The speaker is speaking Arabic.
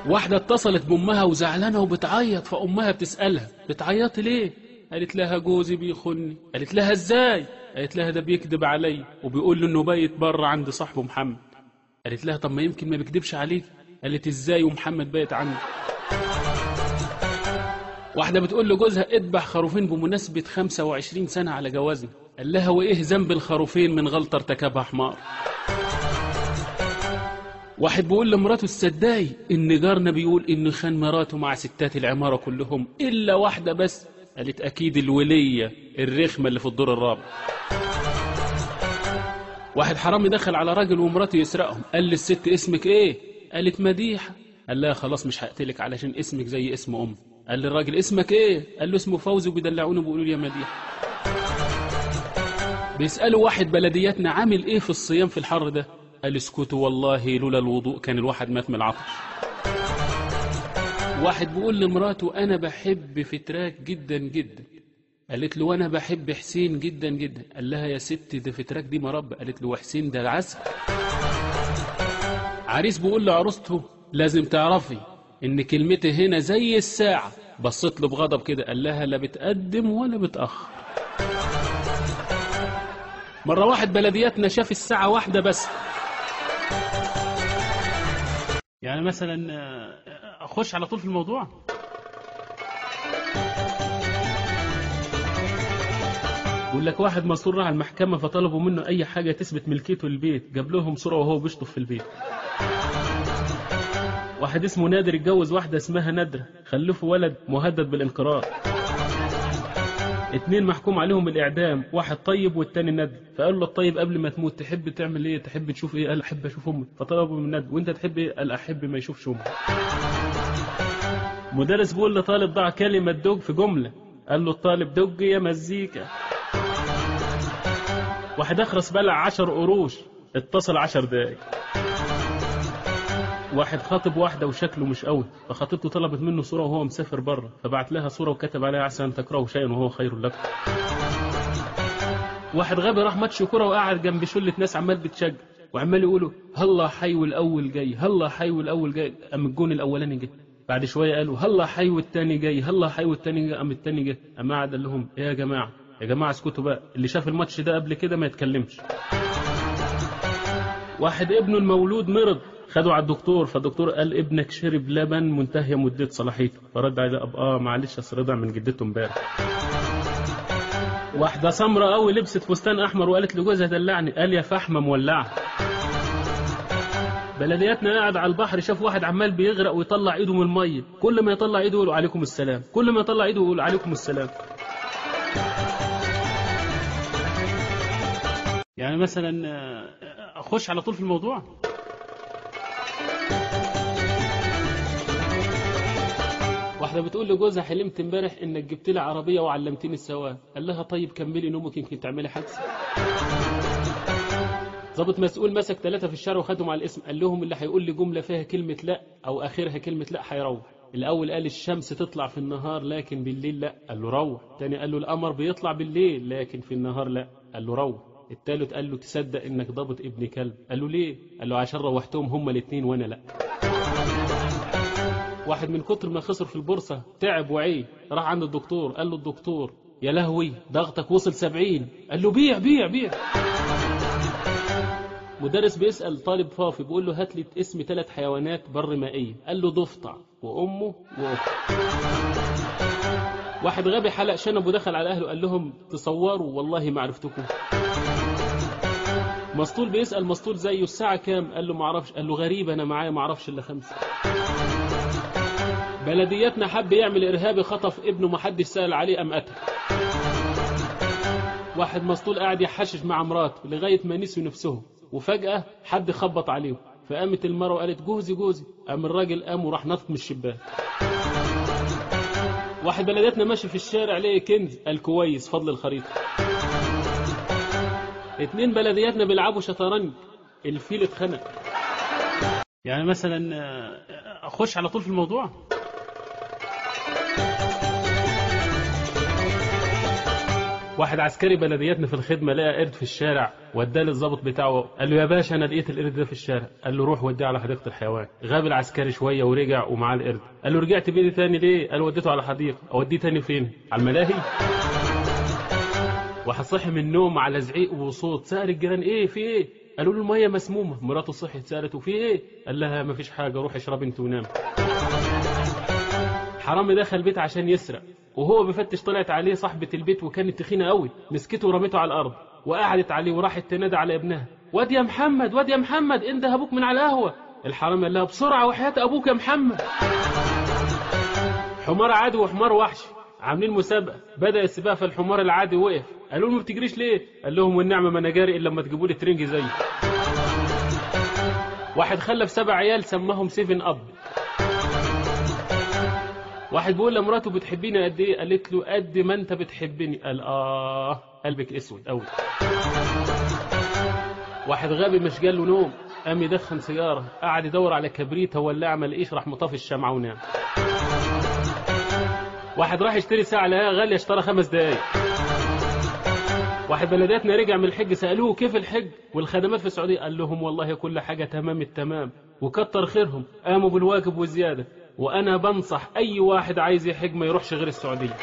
واحدة اتصلت بأمها وزعلانة وبتعيط، فأمها بتسألها بتعيطي ليه؟ قالت لها جوزي بيخوني. قالت لها ازاي؟ قالت لها ده بيكذب علي وبيقول له انه بايت بره عند صاحبه محمد. قالت لها طب ما يمكن ما بيكذبش عليك. قالت ازاي ومحمد بايت عندي؟ واحدة بتقول لجوزها اذبح خروفين بمناسبة 25 سنة على جوازنا. قال لها وايه ذنب الخروفين من غلطة ارتكبها حمار؟ واحد بيقول لمراته السداي ان جارنا بيقول انه خان مراته مع ستات العمارة كلهم الا واحدة بس. قالت اكيد الولية الرخمة اللي في الدور الرابع. واحد حرامي دخل على راجل ومراته يسرقهم، قال للست اسمك ايه؟ قالت مديحة. قال لها خلاص مش هقتلك علشان اسمك زي اسم امي. قال للراجل اسمك ايه؟ قال له اسمه فوزي وبيدلعوني وبيقولوا لي يا مديحة. بيسألوا واحد بلدياتنا عامل ايه في الصيام في الحر ده؟ قال اسكتوا والله لولا الوضوء كان الواحد مات من العطش. واحد بيقول لمراته انا بحب فتراك جدا جدا. قالت له وانا بحب حسين جدا جدا. قال لها يا ست ده فتراك دي مربى. قالت له وحسين ده العسل. عريس بيقول لعروسته لازم تعرفي ان كلمتي هنا زي الساعة. بصت له بغضب كده، قال لها لا بتقدم ولا بتأخر. مرة واحد بلدياتنا شاف الساعة واحدة بس. يعني مثلا اخش على طول في الموضوع. يقول لك واحد مسؤول راح المحكمة فطلبوا منه اي حاجة تثبت ملكيته للبيت، جاب لهم صورة وهو بيشطف في البيت. واحد اسمه نادر اتجوز واحدة اسمها ندرة، خلفوا ولد مهدد بالانقراض. 2 محكوم عليهم بالإعدام، واحد طيب والتاني ندر. فقال له الطيب قبل ما تموت تحب تعمل ايه؟ تحب تشوف ايه؟ قال احب اشوف امي. فطلبوا من ندر وانت تحب ايه؟ قال احب ما يشوفش امي. مدرس بيقول لطالب ضع كلمة دوج في جملة. قال له الطالب دوج يا مزيكا. واحد اخرس بلع 10 قروش، اتصل 10 دقايق. واحد خاطب واحدة وشكله مش قوي، فخطيبته طلبت منه صورة وهو مسافر بره، فبعت لها صورة وكتب عليها عسى أن تكرهوا شيئا وهو خير لكم. واحد غبي راح ماتش كرة وقعد جنب شلة ناس عمال بتشجع وعمال يقولوا هلا حيو الأول جاي، هلا حيو الأول جاي. قام الجون الأولاني جه. بعد شوية قالوا هلا حيو التاني جاي، هلا حيو التاني جاي. قام التاني جه. قام قعد قال لهم ايه يا جماعة، يا جماعة اسكتوا بقى، اللي شاف الماتش ده قبل كده ما يتكلمش. واحد ابنه المولود مرض، خدوا على الدكتور، فالدكتور قال ابنك شرب لبن منتهية مدة صلاحيته. فرد عليه معلش اصل رضع من جدته امبارح. واحدة سمرة قوي لبست فستان احمر وقالت لجوزها دلعني، قال يا فحمة مولعة. بلدياتنا قاعد على البحر شاف واحد عمال بيغرق ويطلع ايده من المية، كل ما يطلع ايده يقول عليكم السلام، كل ما يطلع ايده يقول عليكم السلام. يعني مثلا اخش على طول في الموضوع. واحدة بتقول لجوزها حلمت امبارح انك جبت لي عربية وعلمتني السواقة. قال لها طيب كملي نومك يمكن تعملي حادثة. ضابط مسؤول مسك 3 في الشارع وخدهم على الاسم، قال لهم اللي هيقول لي جملة فيها كلمة لا او اخرها كلمة لا هيروح. الاول قال الشمس تطلع في النهار لكن بالليل لا، قال له روح. تاني قال له القمر بيطلع بالليل لكن في النهار لا، قال له روح. التالت قال له تصدق انك ضابط ابن كلب؟ قال له ليه؟ قال له عشان روحتهم هما الاثنين وانا لا. واحد من كتر ما خسر في البورصة تعب وعي، راح عند الدكتور، قال له الدكتور يا لهوي ضغطك وصل 70. قال له بيع بيع بيع. مدرس بيسأل طالب فافي بيقول له هات لي اسم 3 حيوانات بر مائية. قال له ضفدع وأمه وأخته. واحد غبي حلق شنب ودخل على أهله قال لهم تصوروا والله ما عرفتكم. مسطول بيسأل مسطول زيه الساعة كام؟ قال له ما اعرفش. قال له غريب أنا معايا ما اعرفش إلا 5. بلدياتنا حب يعمل إرهابي خطف ابنه ما حدش سأل عليه قام قتل. واحد مسطول قاعد يحشش مع مراته لغاية ما نسوا نفسهم، وفجأة حد خبط عليهم، فقامت المرأة وقالت جوزي جوزي. قام الراجل قام وراح نطط من الشباك. واحد بلدياتنا ماشي في الشارع لقى كنز، قال كويس فضل الخريطة. 2 بلدياتنا بيلعبوا شطرنج، الفيل اتخنق. يعني مثلا اخش على طول في الموضوع. واحد عسكري بلدياتنا في الخدمه لقى قرد في الشارع، وداه للضابط بتاعه، قال له يا باشا انا لقيت القرد ده في الشارع. قال له روح وديه على حديقه الحيوان. غاب العسكري شويه ورجع ومعاه القرد. قال له رجعت بيه تاني ليه؟ قال وديته على حديقه. اوديه تاني فين؟ على الملاهي؟ واحد صحي من النوم على زعيق وصوت، سأل الجيران ايه في ايه؟ قالوا له الميه مسمومه. مراته صحت سالته في ايه؟ قال لها مفيش حاجه، روح اشرب انت ونام. حرامي دخل البيت عشان يسرق، وهو بيفتش طلعت عليه صاحبه البيت وكانت تخينه قوي، مسكته ورميته على الارض وقعدت عليه وراحت تنادى على ابنها، واد يا محمد واد يا محمد انده ابوك من على القهوه. الحرامي قال لها بسرعه وحياه ابوك يا محمد. حمار عادي وحمار وحشي عاملين مسابقه، بدا السباق فالحمار العادي وقف. قالوا له ما بتجريش ليه؟ قال لهم والنعمه ما انا جاري الا لما تجيبوا لي ترنج زيي. واحد خلف 7 عيال سماهم 7 اب. واحد بيقول لمراته بتحبيني قد ايه؟ قالت له قد ما انت بتحبني. قال قلبك اسود قوي. واحد غبي مش جاله نوم، قام يدخن سيجاره، قعد يدور على كبريته ولاعه ما لقيش، راح مطفي الشمعه ونام. واحد راح يشتري ساعه لقاها غاليه، اشترى 5 دقايق. واحد بلداتنا رجع من الحج، سالوه كيف الحج والخدمات في السعوديه؟ قال لهم والله كل حاجه تمام التمام وكتر خيرهم، قاموا بالواجب والزياده، وانا بنصح اي واحد عايز يحج ما يروحش غير السعوديه.